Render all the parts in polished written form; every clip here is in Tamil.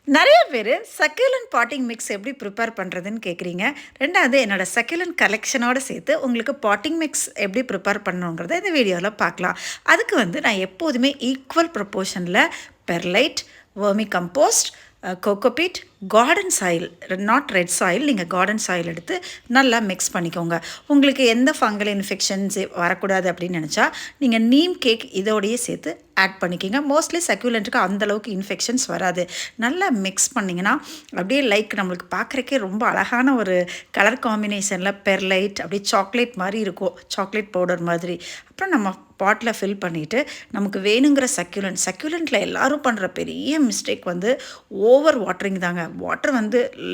நிறைய பேர் சக்யூலன்ட் பாட்டிங் மிக்ஸ் எப்படி ப்ரிப்பேர் பண்ணுறதுன்னு கேட்குறீங்க. 2வது என்னோட சக்யூலன்ட் கலெக்ஷனோட சேர்த்து உங்களுக்கு பாட்டிங் மிக்ஸ் எப்படி ப்ரிப்பேர் பண்ணணுங்கிறத இந்த வீடியோவில் பார்க்கலாம். அதுக்கு நான் எப்போதுமே ஈக்குவல் ப்ரொப்போர்ஷனில் perlite, vermicompost, cocopeat, garden soil, not red soil, நீங்கள் கார்டன் சாயில் எடுத்து நல்லா மிக்ஸ் பண்ணிக்கோங்க. உங்களுக்கு எந்த ஃபங்கல் இன்ஃபெக்ஷன்ஸ் வரக்கூடாது அப்படின்னு நினச்சா நீங்கள் நீம் கேக் இதோடையே சேர்த்து ஆட் பண்ணிக்கிங்க. மோஸ்ட்லி சக்யூலண்ட்டுக்கு அந்தளவுக்கு இன்ஃபெக்ஷன்ஸ் வராது. நல்லா மிக்ஸ் பண்ணிங்கன்னா அப்படியே நம்மளுக்கு பார்க்குறக்கே ரொம்ப அழகான ஒரு கலர் காம்பினேஷனில் பெர்லைட் அப்படியே சாக்லேட் மாதிரி இருக்கும், சாக்லேட் பவுடர் மாதிரி. அப்புறம் நம்ம பாட்டில் ஃபில் பண்ணிவிட்டு நமக்கு வேணுங்கிற சக்யூலண்ட்டில் எல்லோரும் பண்ணுற பெரிய மிஸ்டேக் ஓவர் வாட்டரிங் தாங்க. Water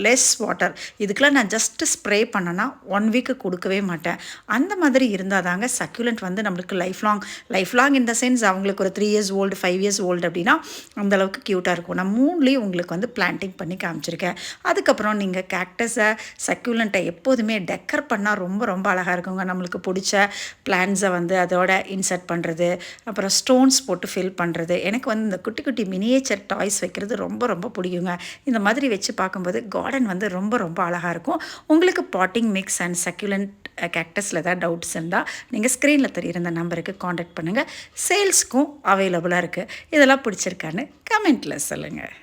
less water. இதுக்கெலாம் நான் ஜஸ்ட்டு ஸ்ப்ரே பண்ணேன்னா 1 வீக்கு கொடுக்கவே மாட்டேன். அந்த மாதிரி இருந்தால் தாங்க சக்யூலண்ட் நம்மளுக்கு லைஃப் லாங் இந்த சென்ஸ் அவங்களுக்கு ஒரு 3 இயர்ஸ் ஓல்டு 5 இயர்ஸ் ஓல்டு அப்படின்னா அந்தளவுக்கு க்யூட்டாக இருக்கும். நான் 3லேயும் உங்களுக்கு பிளான்டிங் பண்ணி காமிச்சிருக்கேன். அதுக்கப்புறம் நீங்கள் கேக்டஸை சக்யூலண்ட்டை எப்போதுமே டெக்கர் பண்ணால் ரொம்ப ரொம்ப அழகாக இருக்குங்க. நம்மளுக்கு பிடிச்ச பிளான்ஸை அதோட இன்சர்ட் பண்ணுறது, அப்புறம் ஸ்டோன்ஸ் போட்டு ஃபில் பண்ணுறது. எனக்கு இந்த குட்டி குட்டி மினியேச்சர் டாய்ஸ் வைக்கிறது ரொம்ப ரொம்ப பிடிக்குங்க. இந்த மாதிரி வச்சு பார்க்கும்போது கார்டன் ரொம்ப ரொம்ப அழகாக இருக்கும். உங்களுக்கு பாட்டிங் மிக்ஸ் அண்ட் சக்யூலண்ட் கேக்டஸில் ஏதாவது டவுட்ஸ் இருந்தால் நீங்கள் ஸ்க்ரீனில் தெரிகிற இந்த நம்பருக்கு காண்டாக்ட் பண்ணுங்கள். சேல்ஸ்க்கும் அவைலபிளாக இருக்குது. இதெல்லாம் பிடிச்சிருக்கான்னு கமெண்ட்டில் சொல்லுங்கள்.